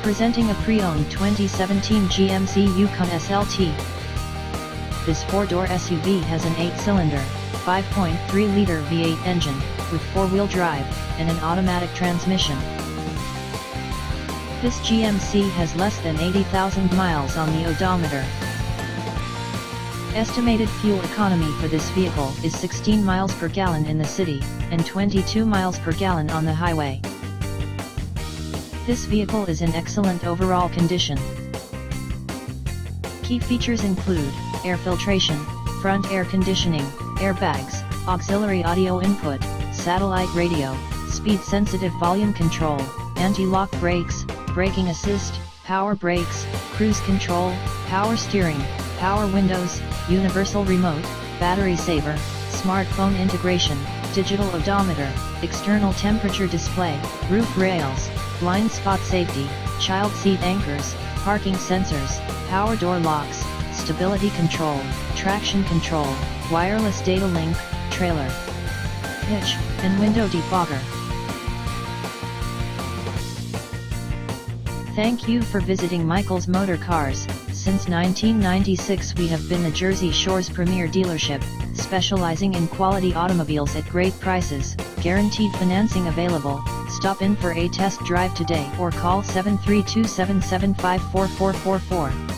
Presenting a pre-owned 2017 GMC Yukon SLT. This 4-door SUV has an 8-cylinder, 5.3-liter V8 engine, with 4-wheel drive, and an automatic transmission. This GMC has less than 80,000 miles on the odometer. Estimated fuel economy for this vehicle is 16 miles per gallon in the city, and 22 miles per gallon on the highway. This vehicle is in excellent overall condition. Key features include air filtration, front air conditioning, airbags, auxiliary audio input, satellite radio, speed-sensitive volume control, anti-lock brakes, braking assist, power brakes, cruise control, power steering, power windows, universal remote, battery saver, smartphone integration, digital odometer, external temperature display, roof rails, blind spot safety, child seat anchors, parking sensors, power door locks, stability control, traction control, wireless data link, trailer hitch, and window defogger. Thank you for visiting Michael's Motorcars. Since 1996 we have been the Jersey Shore's premier dealership, specializing in quality automobiles at great prices, guaranteed financing available. Stop in for a test drive today or call 732-775-4444.